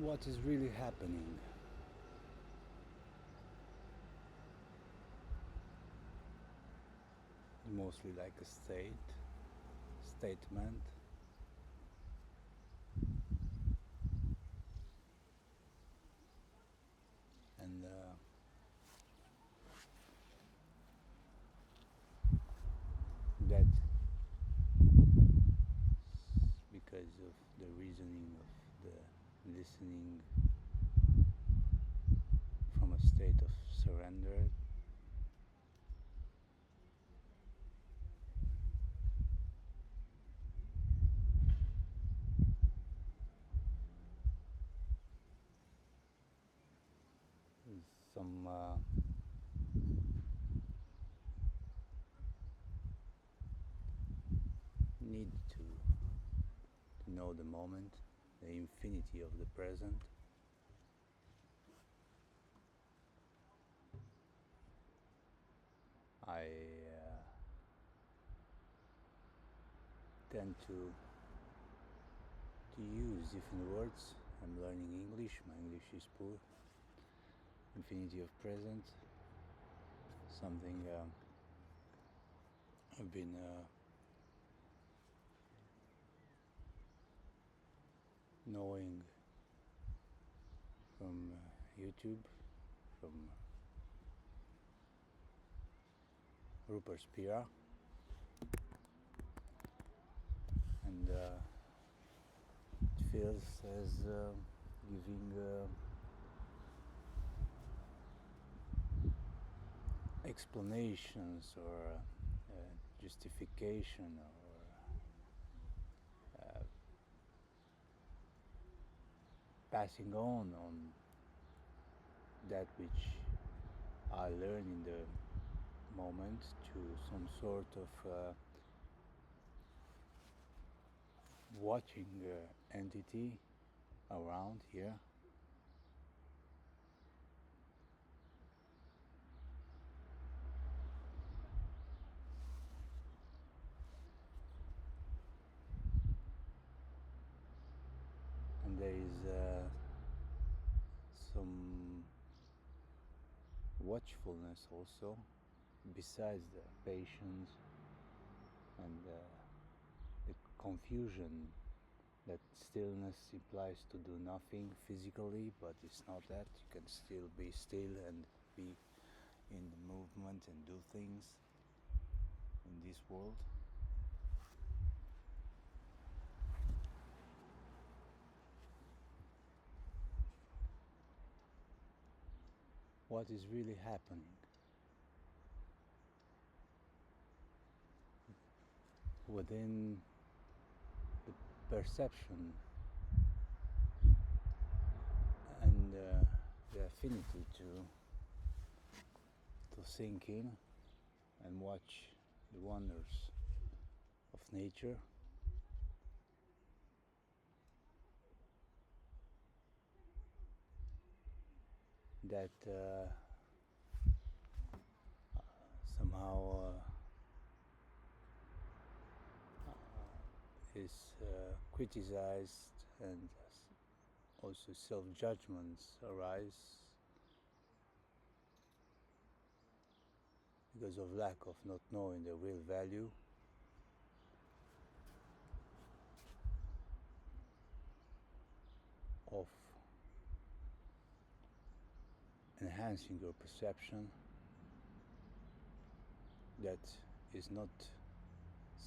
what is really happening. Mostly like a statement, and that because of the reasoning of the listening from a state of surrender. Some need to know the moment, the infinity of the present. I tend to use different words. I'm learning English. My English is poor. Infinity of present. Something I've been knowing from YouTube, from Rupert Spira, and it feels as giving explanations or justification or passing on that which I learn in the moment to some sort of watching entity around here. And there is some watchfulness also, besides the patience and the confusion that stillness implies to do nothing physically, but it's not that. You can still be still and be in the movement and do things in this world. What is really happening? Within the perception and the affinity to sink in and watch the wonders of nature, that somehow is criticized, and also self-judgments arise because of lack of not knowing the real value of enhancing your perception. That is not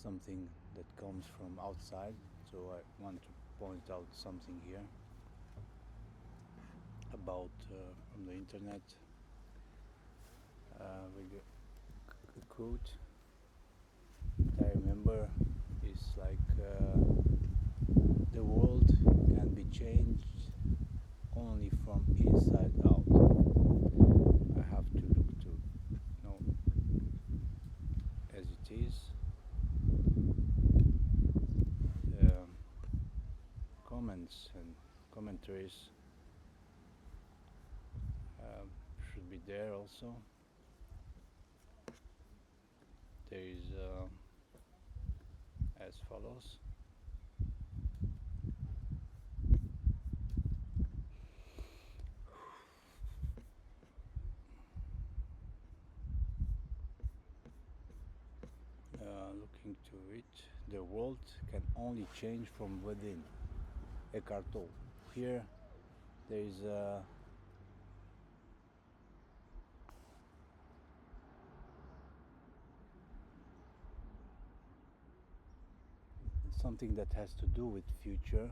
something that comes from outside. So I want to point out something here about from the internet with a quote that I remember is like the world can be changed only from inside out. I have to look to know as it is. Comments and commentaries should be there also. There is as follows. according to it, the world can only change from within. Eckhart Tolle. Here there is something that has to do with future,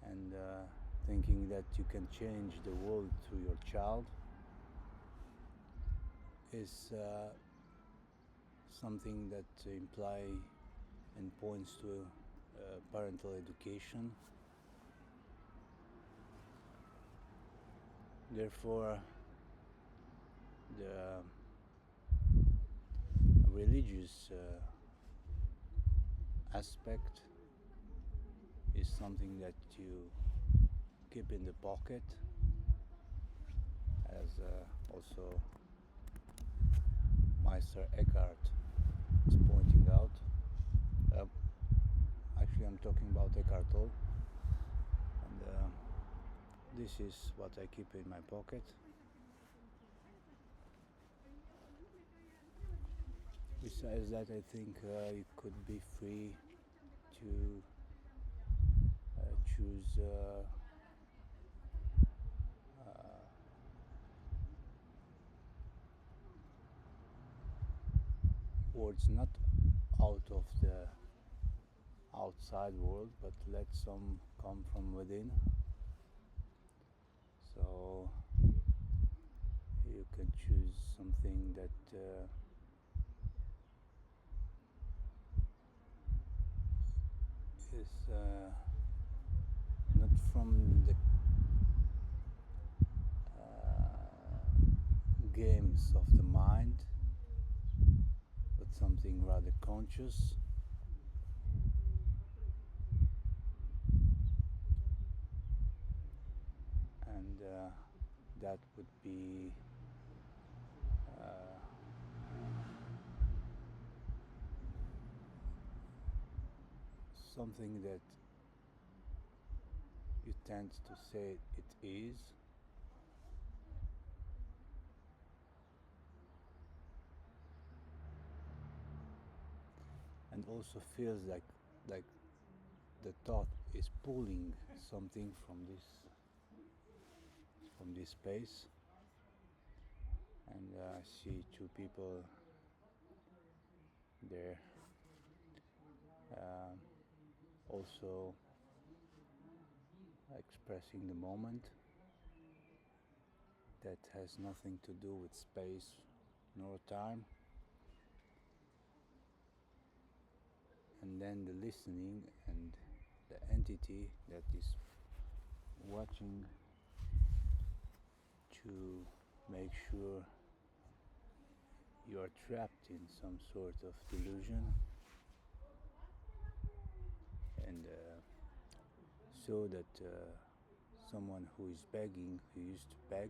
and thinking that you can change the world through your child is something that imply and points to parental education. Therefore, the religious aspect is something that you keep in the pocket, as also Meister Eckhart is pointing out. Actually, I'm talking about Eckhart Tolle, and this is what I keep in my pocket. Besides that, I think you could be free to choose words not out of the outside world, but let some come from within. So you can choose something that is not from the games of the mind, but something rather conscious. And that would be something that you tend to say it is, and also feels like the thought is pulling something from this space. And I see two people there, also expressing the moment that has nothing to do with space nor time. And then the listening and the entity that is watching to make sure you are trapped in some sort of delusion, and so that someone who is begging, who used to beg,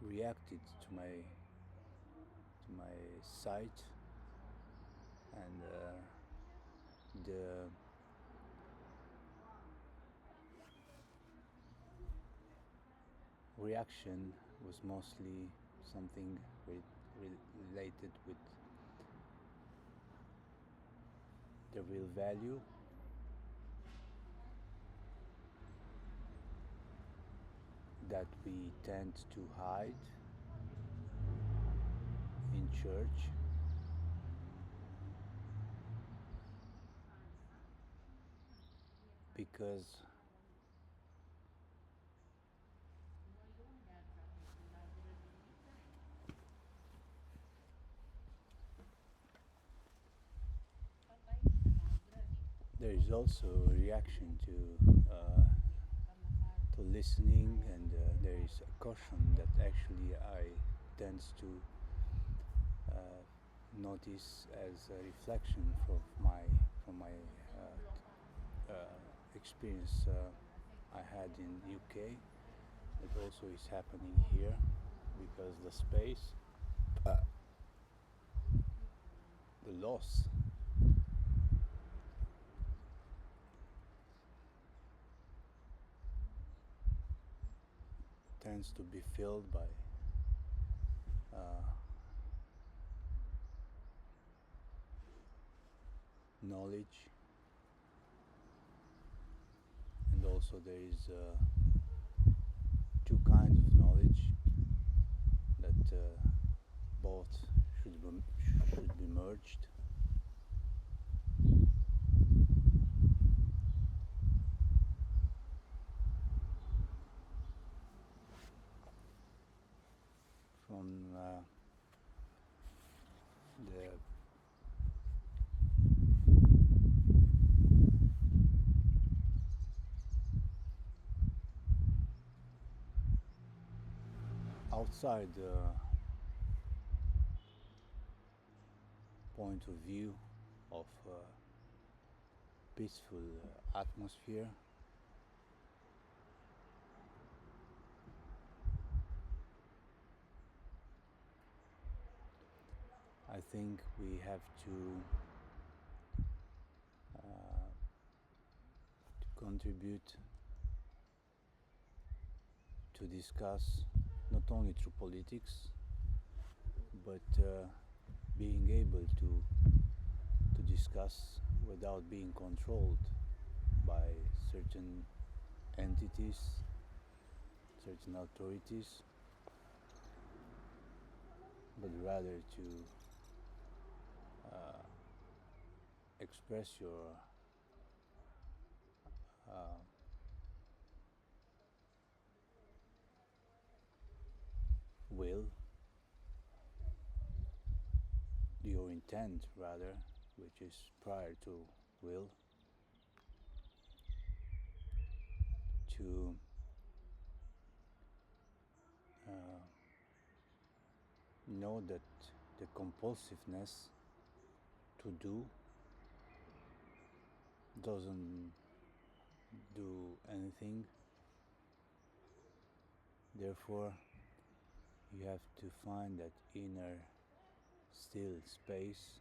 reacted to my sight, and the reaction was mostly something related with the real value, that we tend to hide in church, because there is also a reaction to listening, and there is a caution that actually I tends to notice as a reflection from my experience I had in UK. It also is happening here, because the space, the loss, tends to be filled by knowledge, and also there is two kinds of knowledge that both should be merged. From the outside point of view of peaceful atmosphere, I think we have to contribute to discuss not only through politics, but being able to discuss without being controlled by certain entities, certain authorities, but rather to express your will, your intent rather, which is prior to will, to know that the compulsiveness to do doesn't do anything. Therefore, you have to find that inner still space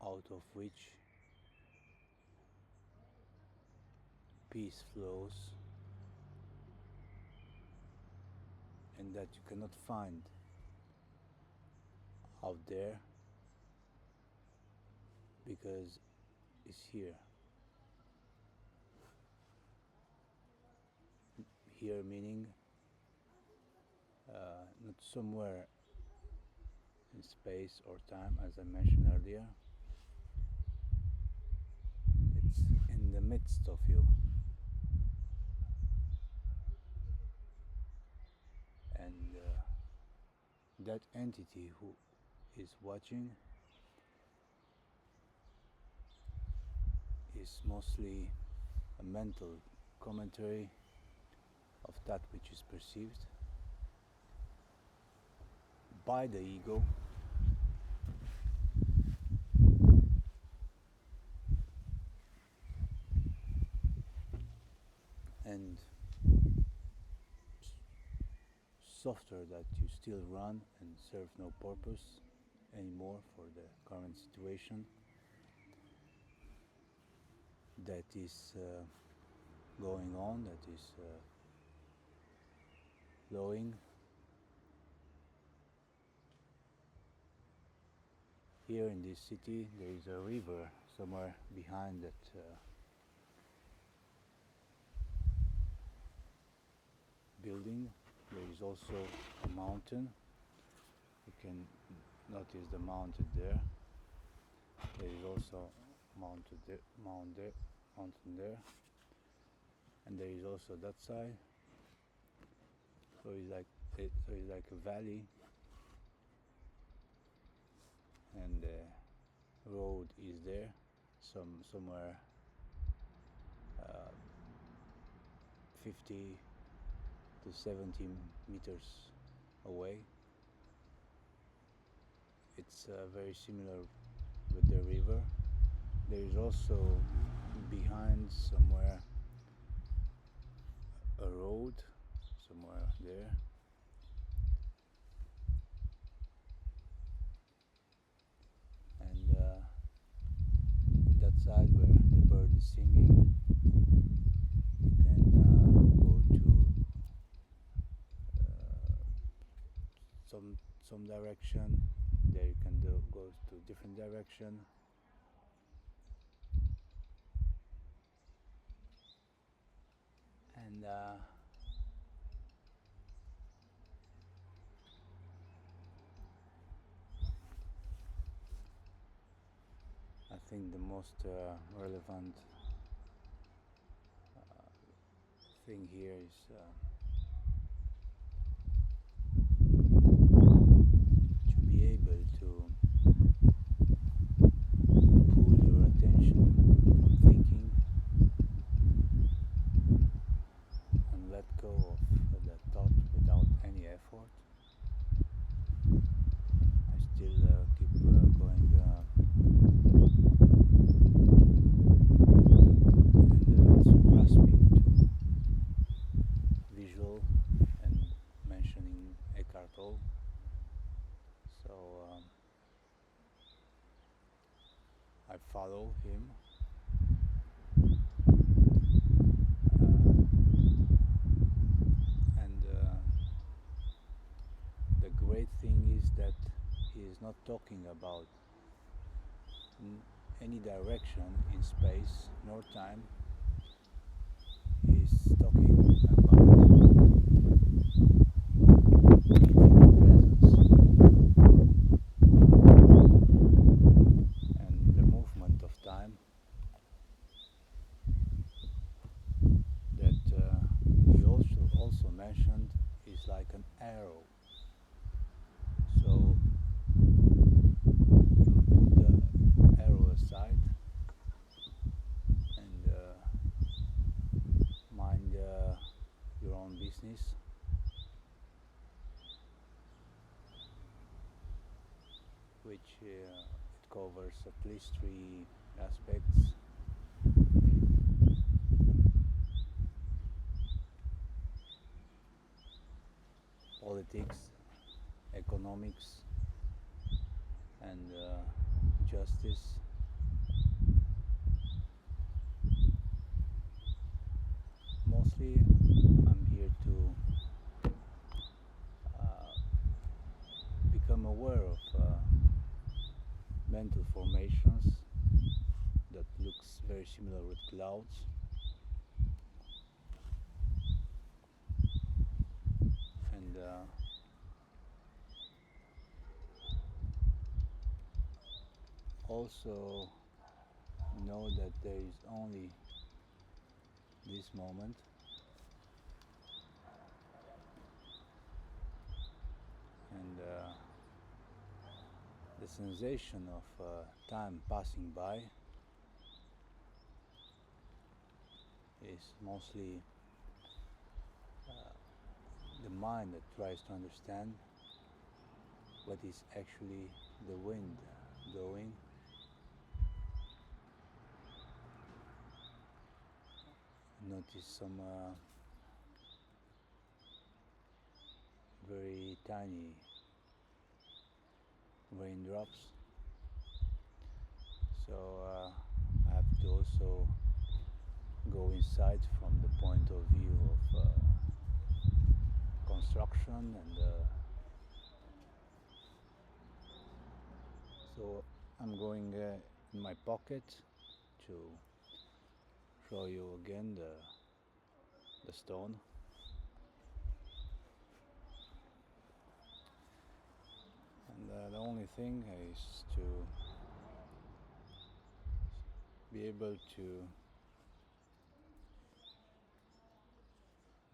out of which peace flows, and that you cannot find out there because it's here. Here meaning not somewhere in space or time, as I mentioned earlier. It's in the midst of you. And that entity who is watching is mostly a mental commentary of that which is perceived by the ego, and software that you still run and serve no purpose anymore for the current situation that is going on, that is flowing. Here in this city there is a river somewhere behind that building. There is also a mountain. You can notice the mountain there. There is also mountain there, and there is also that side. So it's like a valley, and the road is there, somewhere 50 to 70 meters away. It's very similar with the river. There is also behind somewhere a road, somewhere there. And that side where the bird is singing, you can go to some direction. there you can go to different direction. And I think the most relevant thing here is to be able to pull your attention from thinking and let go of that thought without any effort. I still keep going and also grasping to visual and mentioning Eckhart Tolle. So I follow him. And the great thing is that he is not talking about any direction in space nor time. He's talking about infinite presence and the movement of time that he also mentioned is like an arrow. So you put the arrow aside and mind your own business. Which it covers at least 3 aspects: politics, economics, and justice. Mostly I'm here to become aware of mental formations that looks very similar with clouds, and also know that there is only this moment, and the sensation of time passing by is mostly the mind that tries to understand what is actually the wind going. Notice some very tiny raindrops. So I have to also go inside from the point of view of construction, and so I'm going in my pocket to show you again the stone. And the only thing is to be able to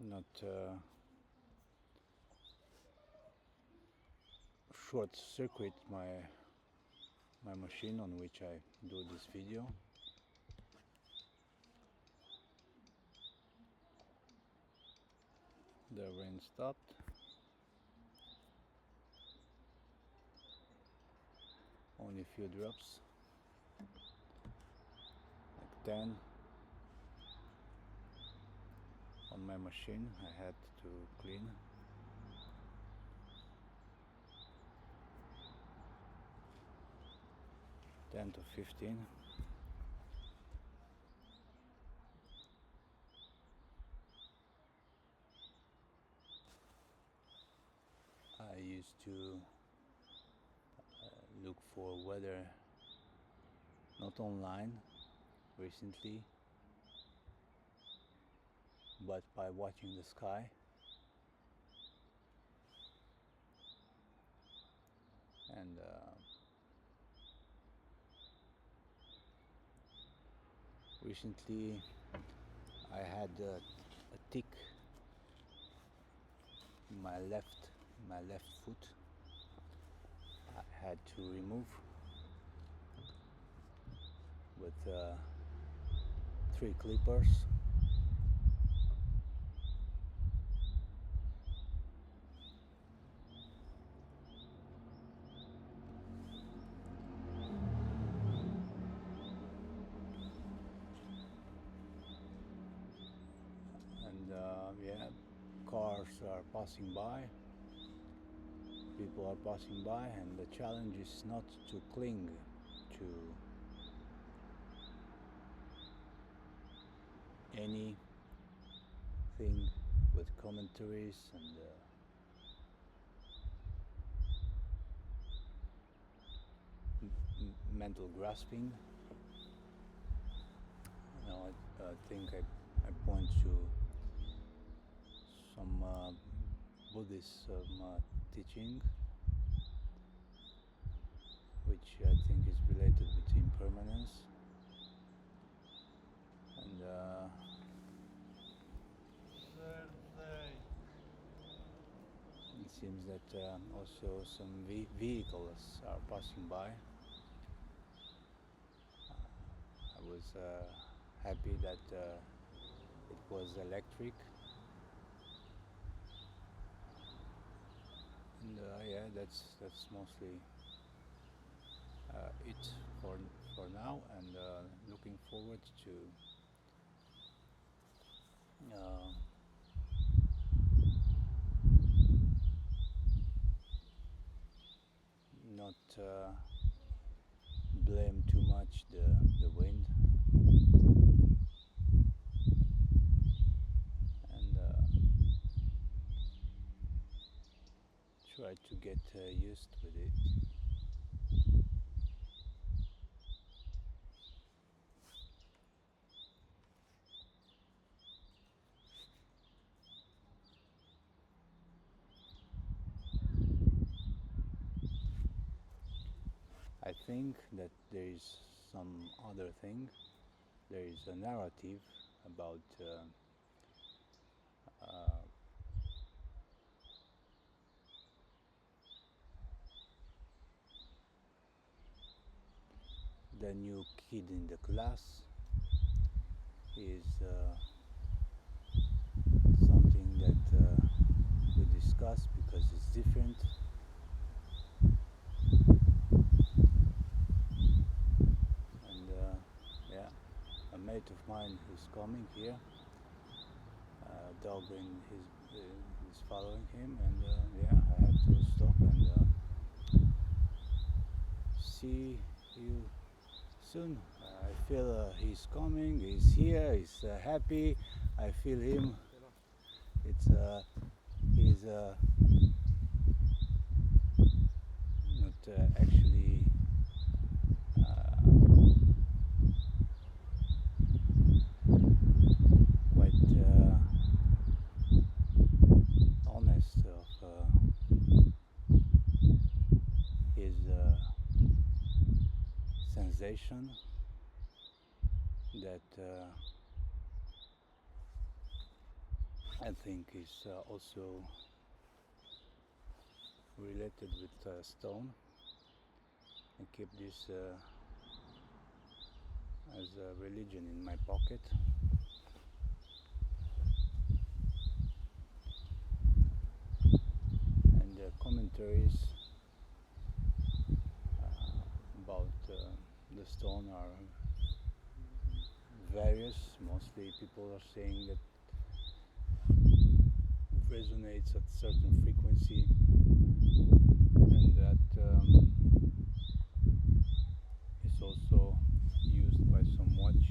not short circuit my machine on which I do this video. The rain stopped. Only a few drops, like 10 on my machine. I had to clean. Ten to 15. I used to look for weather not online recently, but by watching the sky. And recently I had a tick in my left foot. I had to remove with 3 clippers. And yeah, cars are passing by, people are passing by, and the challenge is not to cling to anything with commentaries and mental grasping. I think I point to some Buddhism teaching, which I think is related with impermanence. And it seems that also some vehicles are passing by. I was happy that it was electric. And yeah, that's mostly it for now, and looking forward to not blame too much the wind, and try to get used with it. I think that there is some other thing. There is a narrative about the new kid in the class is something that we discuss because it's different. And yeah, a mate of mine is coming here. A dog is following him, and yeah, I have to stop and see you soon. I feel he's coming, he's here, he's happy. I feel him. He's not actually quite honest of his sensation that I think is also related with stone. I keep this as a religion in my pocket. And the commentaries about the stone are various. Mostly people are saying that resonates at a certain frequency, and that is also used by some watch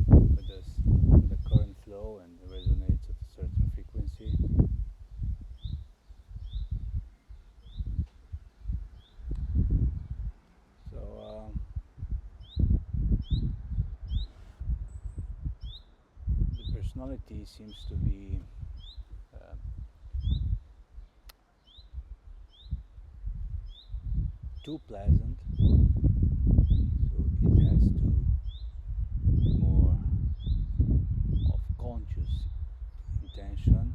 with the current flow, and resonates at a certain frequency. personality seems to be uh, too pleasant, so it has to be more of conscious intention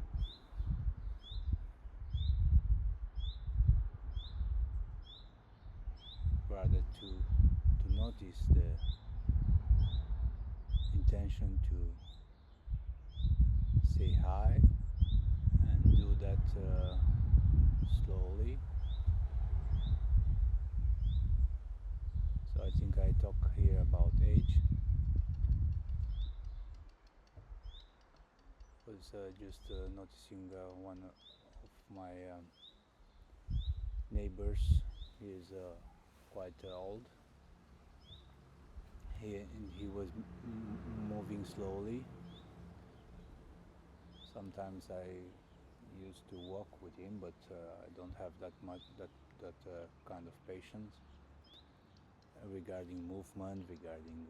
rather to notice the intention to say hi and do that slowly. So I think I talk here about age. Was just noticing one of my neighbors. He is quite old. He was moving slowly. Sometimes I used to walk with him, but I don't have that much that kind of patience regarding movement, regarding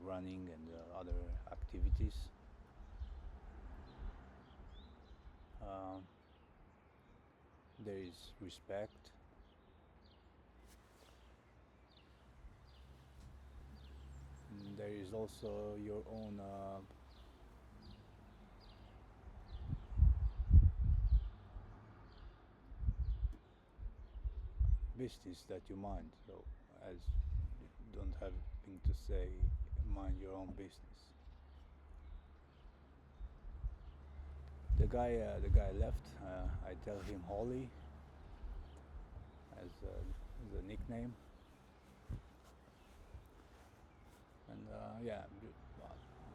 running and other activities. Um, there is respect. There is also your own business that you mind. So, as you don't have anything to say, mind your own business. The guy left. I tell him Holly as a nickname, and yeah,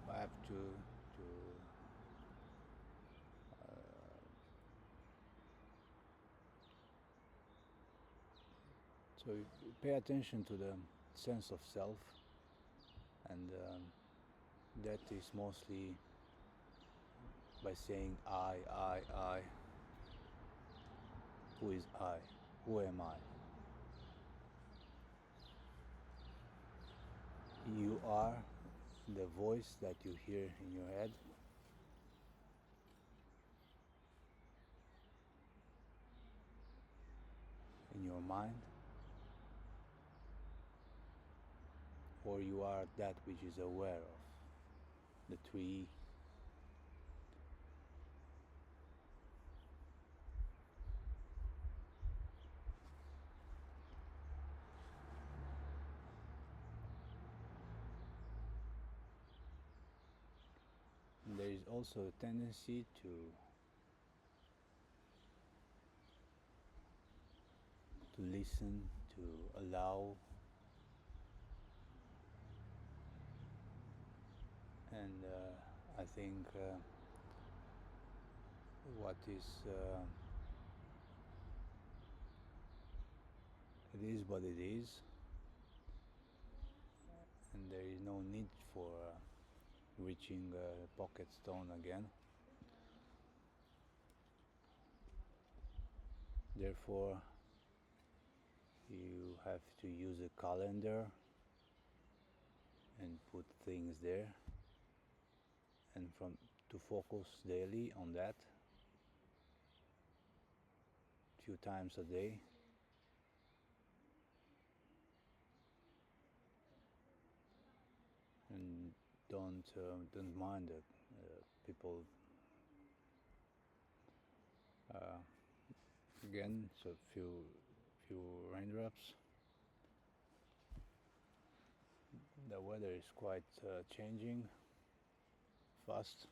I have to so pay attention to the sense of self, and that is mostly by saying I. Who is I? Who am I? You are the voice that you hear in your head, in your mind, or you are that which is aware of the tree. And there is also a tendency to listen, to allow, and I think what is it is what it is, and there is no need for reaching pocket stone again. Therefore, you have to use a calendar and put things there, and from to focus daily on that few times a day, and don't mind that people uh, again. So few raindrops. The weather is quite changing fast.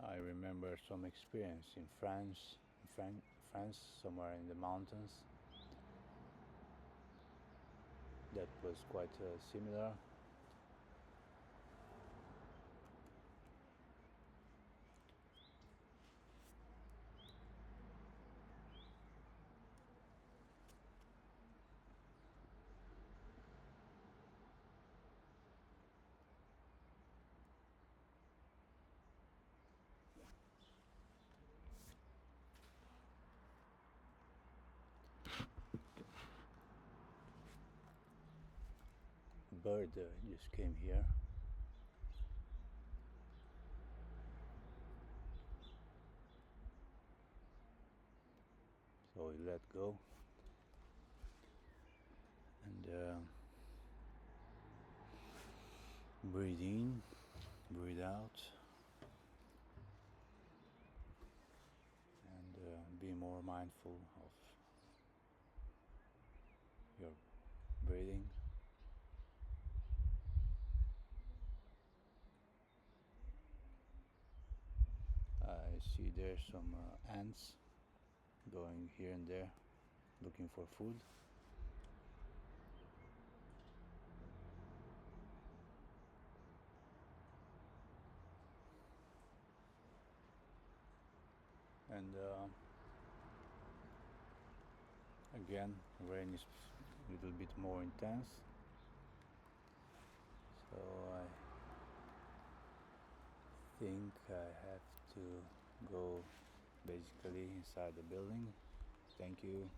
I remember some experience in France, somewhere in the mountains, that was quite similar. bird just came here. So we let go and breathe in, breathe out, and be more mindful of your breathing. I see there's some ants going here and there looking for food. And again, rain is a little bit more intense, so I think I have to go basically inside the building. Thank you.